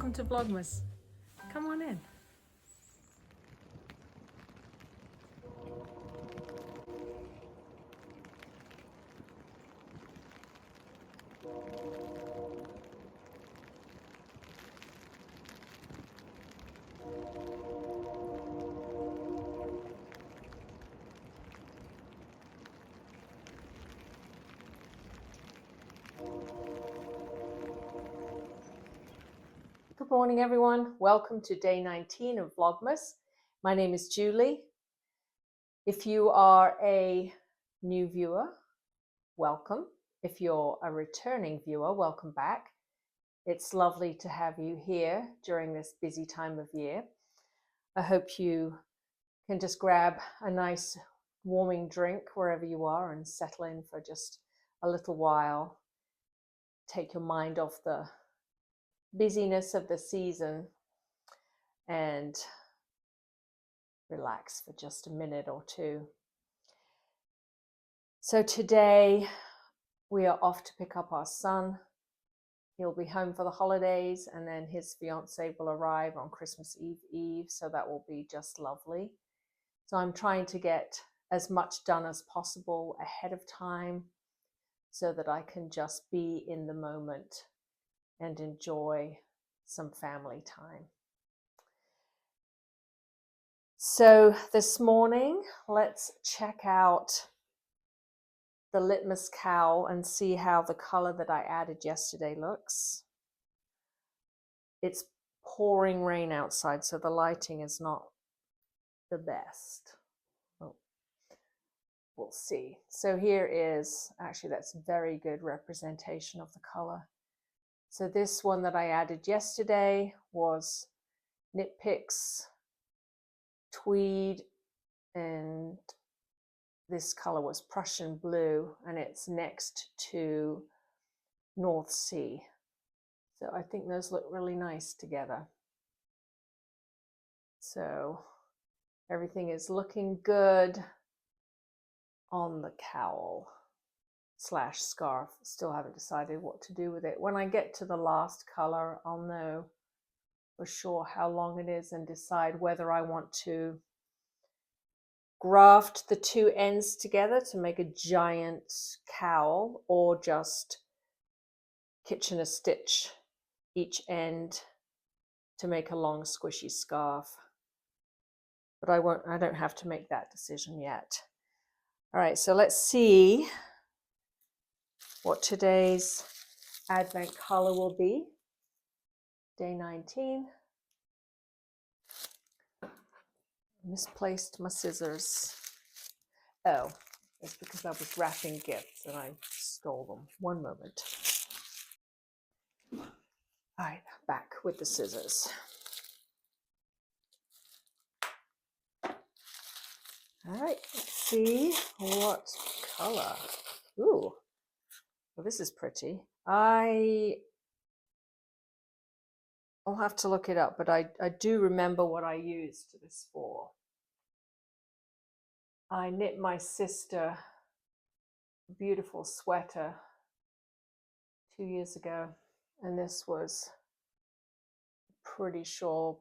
welcome to Vlogmas. Come on in. Good morning, everyone. Welcome to day 19 of Vlogmas. My name is Julie. If you are a new viewer, welcome. If you're a returning viewer, welcome back. It's lovely to have you here during this busy time of year. I hope you can just grab a nice warming drink wherever you are and settle in for just a little while. Take your mind off the busyness of the season and relax for just a minute or two. So today we are off to pick up our son. He'll be home for the holidays, and then his fiance will arrive on Christmas Eve, so that will be just lovely. So I'm trying to get as much done as possible ahead of time so that I can just be in the moment and enjoy some family time. So this morning, let's check out the litmus cowl and see how the color that I added yesterday looks. It's pouring rain outside, so the lighting is not the best. Oh, we'll see. So here is, actually that's very good representation of the color. So this one that I added yesterday was Knit Picks tweed, and this color was Prussian blue, and it's next to North Sea. So I think those look really nice together. So everything is looking good on the cowl / scarf. Still haven't decided what to do with it. When I get to the last color, I'll know for sure how long it is and decide whether I want to graft the two ends together to make a giant cowl or just Kitchener stitch each end to make a long squishy scarf. But I don't have to make that decision yet. All right, so let's see what today's Advent color will be. Day 19. Misplaced my scissors. Oh, it's because I was wrapping gifts and I stole them. One moment. All right, back with the scissors. All right, let's see what color. Ooh, well, this is pretty. I'll have to look it up, but I do remember what I used this for. I knit my sister a beautiful sweater 2 years ago, and this was pretty sure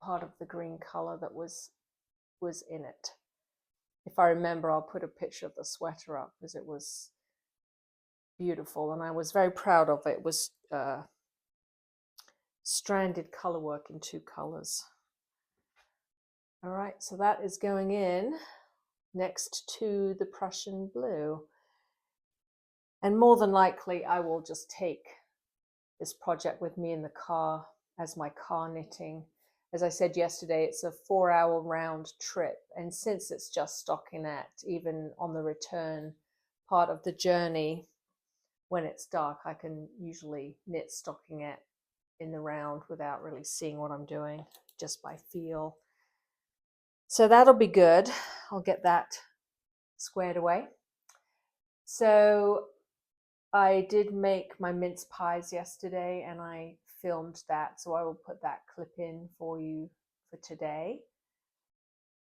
part of the green color that was in it. If I remember, I'll put a picture of the sweater up because it was beautiful and I was very proud of it. It was stranded color work in 2 colors. All right, so that is going in next to the Prussian blue. And more than likely, I will just take this project with me in the car as my car knitting. As I said yesterday, it's a 4-hour round trip. And since it's just stockinette, even on the return part of the journey, when it's dark, I can usually knit stockinette in the round without really seeing what I'm doing, just by feel. So that'll be good. I'll get that squared away. So I did make my mince pies yesterday and I filmed that, so I will put that clip in for you for today,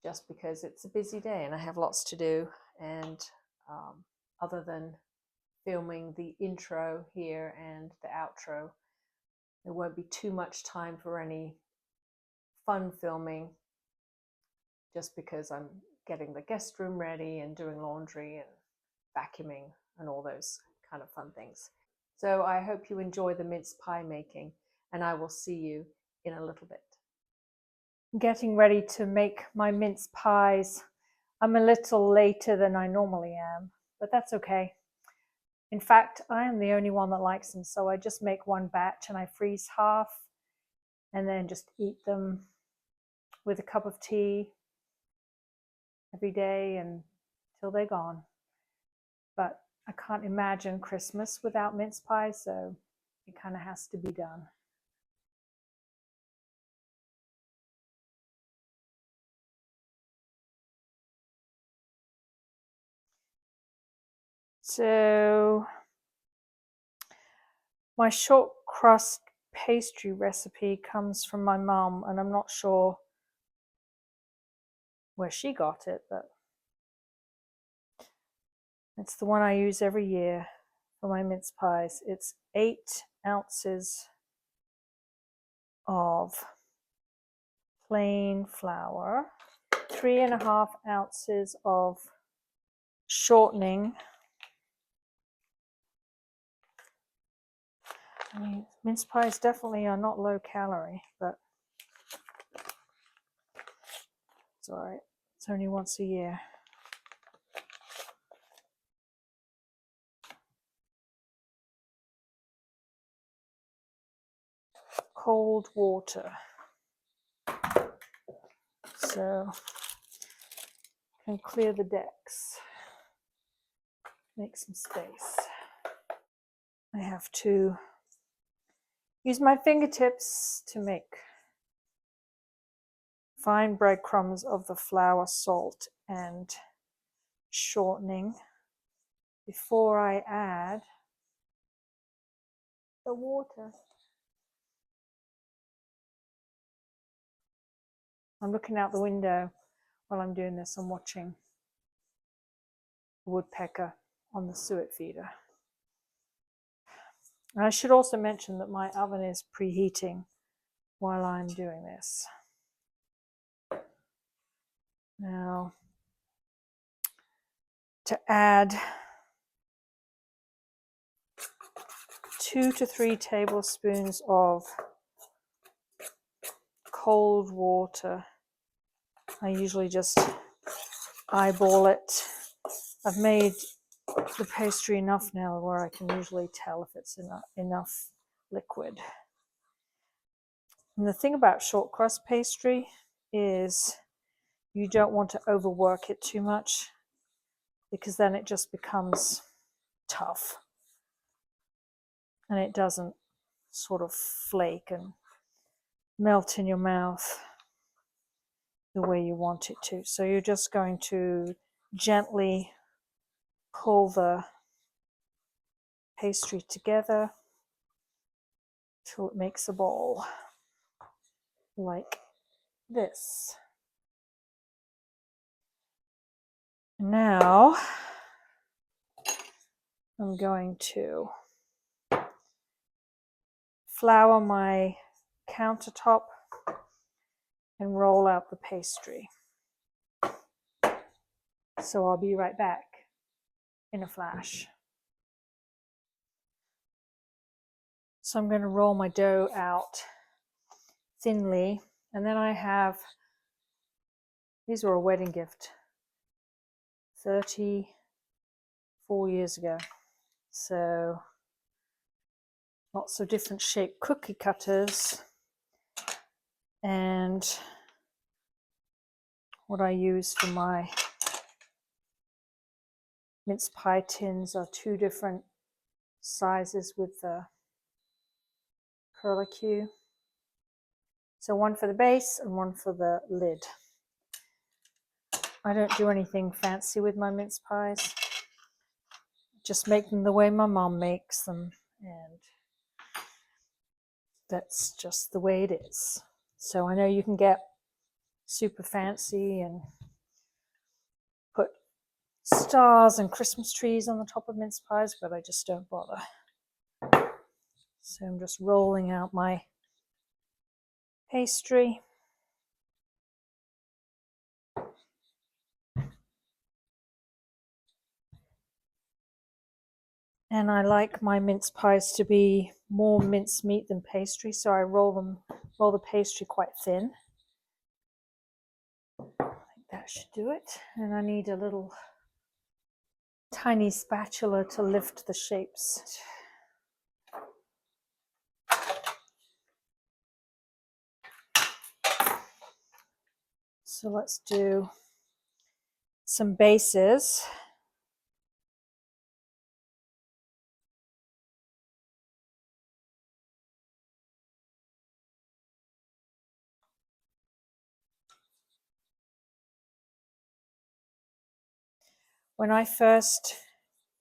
just because it's a busy day and I have lots to do. And other than filming the intro here and the outro, There won't be too much time for any fun filming, just because I'm getting the guest room ready and doing laundry and vacuuming and all those kind of fun things. So I hope you enjoy the mince pie making, and I will see you in a little bit. Getting ready to make my mince pies. I'm a little later than I normally am, but that's okay. In fact, I am the only one that likes them, so I just make one batch and I freeze half and then just eat them with a cup of tea every day until they're gone. But I can't imagine Christmas without mince pies, so it kind of has to be done. So my short crust pastry recipe comes from my mum, and I'm not sure where she got it, but it's the one I use every year for my mince pies. It's 8 ounces of plain flour, 3.5 ounces of shortening. I mean, mince pies definitely are not low calorie, but it's all right. It's only once a year. Cold water. So can clear the decks. Make some space. I have to use my fingertips to make fine breadcrumbs of the flour, salt, and shortening before I add the water. I'm looking out the window while I'm doing this. I'm watching the woodpecker on the suet feeder. And I should also mention that my oven is preheating while I'm doing this. Now, to add 2 to 3 tablespoons of cold water. I usually just eyeball it. I've made the pastry enough now where I can usually tell if it's enough liquid. And the thing about short crust pastry is you don't want to overwork it too much, because then it just becomes tough and it doesn't sort of flake and melt in your mouth the way you want it to. So you're just going to gently pull the pastry together till it makes a ball like this. Now I'm going to flour my countertop and roll out the pastry. So I'll be right back in a flash. So I'm going to roll my dough out thinly, and then I have, these were a wedding gift 34 years ago. So lots of different shaped cookie cutters, and what I use for my mince pie tins are 2 different sizes with the curlicue. So one for the base and one for the lid. I don't do anything fancy with my mince pies. Just make them the way my mom makes them, and that's just the way it is. So I know you can get super fancy and put stars and Christmas trees on the top of mince pies, but I just don't bother. So I'm just rolling out my pastry. And I like my mince pies to be more mince meat than pastry, so I roll the pastry quite thin. I think that should do it. And I need a little tiny spatula to lift the shapes. So let's do some bases. When I first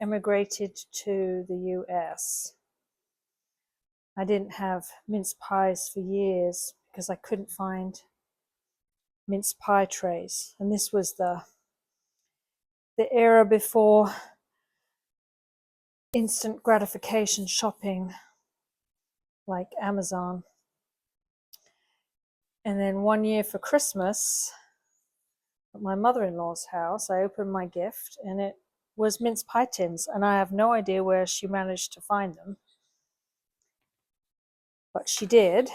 immigrated to the US, I didn't have mince pies for years because I couldn't find mince pie trays. And this was the era before instant gratification shopping like Amazon. And then one year for Christmas at my mother-in-law's house, I opened my gift and it was mince pie tins, and I have no idea where she managed to find them, but she did,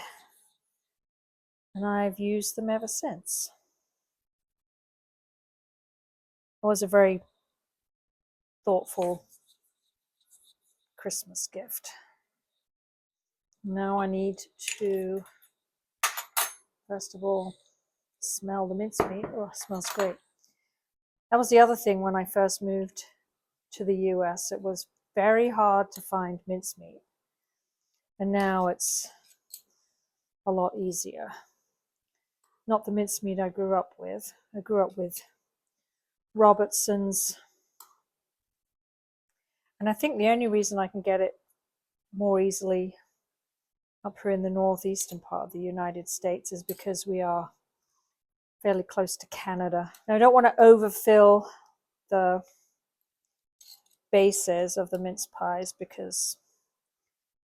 and I've used them ever since. It was a very thoughtful Christmas gift. Now I need to, first of all, smell the mincemeat. Oh, it smells great. That was the other thing when I first moved to the US. It was very hard to find mincemeat. And now it's a lot easier. Not the mincemeat I grew up with. I grew up with Robertson's. And I think the only reason I can get it more easily up here in the northeastern part of the United States is because we are fairly close to Canada. Now, I don't want to overfill the bases of the mince pies because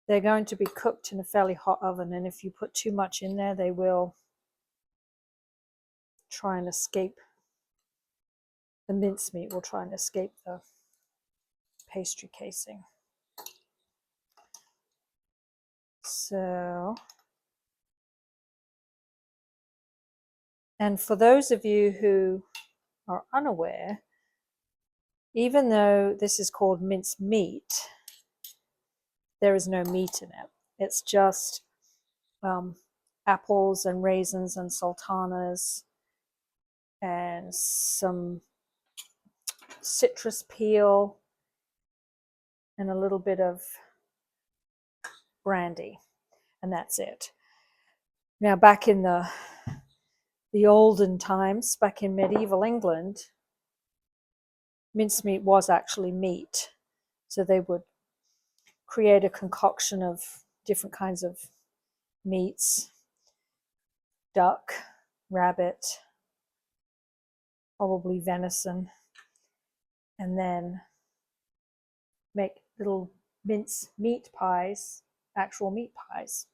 they're going to be cooked in a fairly hot oven, and if you put too much in there, they will try and escape. The mincemeat will try and escape the pastry casing. So, and for those of you who are unaware, even though this is called mince meat, there is no meat in it. It's just apples and raisins and sultanas and some citrus peel and a little bit of brandy, and that's it. Now, back in the olden times, back in medieval England, mincemeat was actually meat. So they would create a concoction of different kinds of meats, duck, rabbit, probably venison, and then make little mince meat pies, actual meat pies.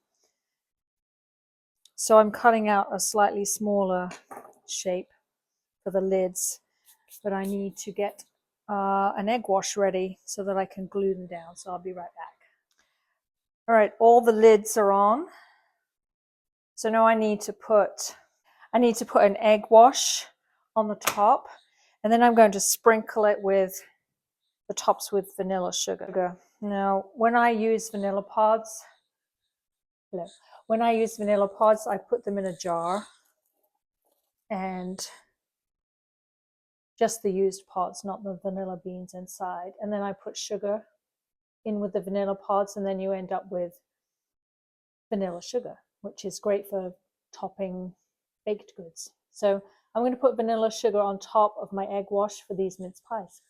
So I'm cutting out a slightly smaller shape for the lids, but I need to get an egg wash ready so that I can glue them down. So I'll be right back. All right, all the lids are on. So now I need to put an egg wash on the top, and then I'm going to sprinkle it with the tops with vanilla sugar. Now, when I use vanilla pods, I put them in a jar, and just the used pods, not the vanilla beans inside. And then I put sugar in with the vanilla pods, and then you end up with vanilla sugar, which is great for topping baked goods. So I'm going to put vanilla sugar on top of my egg wash for these mince pies.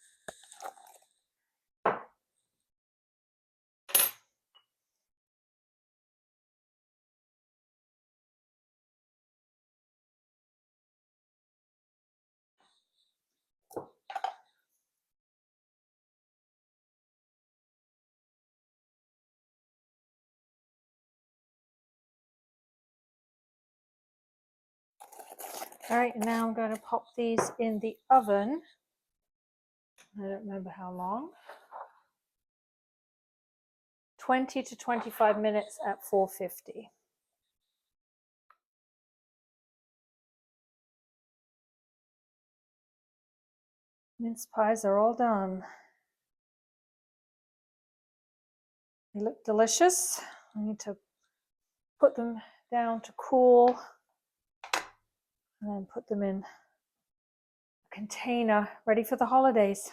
All right, and now I'm going to pop these in the oven. I don't remember how long. 20 to 25 minutes at 450. Mince pies are all done. They look delicious. I need to put them down to cool and then put them in a container ready for the holidays.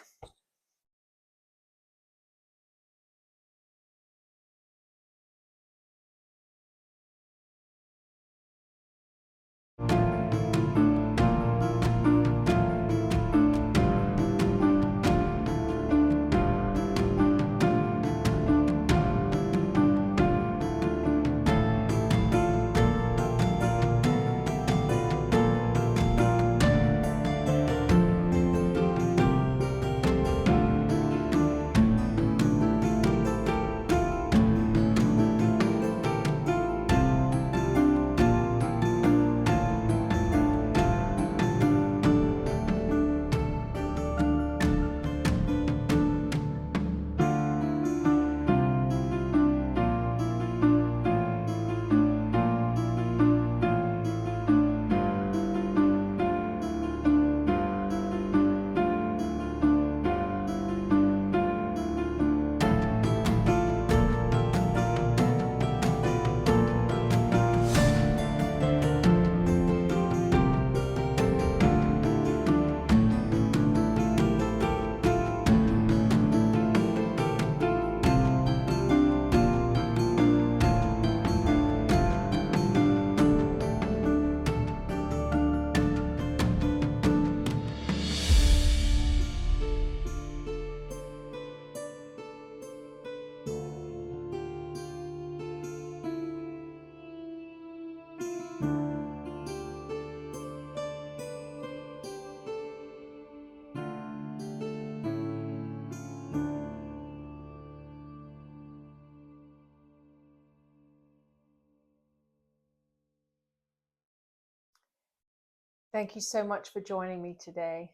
Thank you so much for joining me today.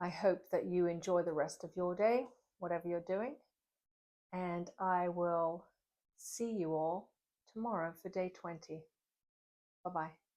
I hope that you enjoy the rest of your day, whatever you're doing, and I will see you all tomorrow for day 20. Bye-bye.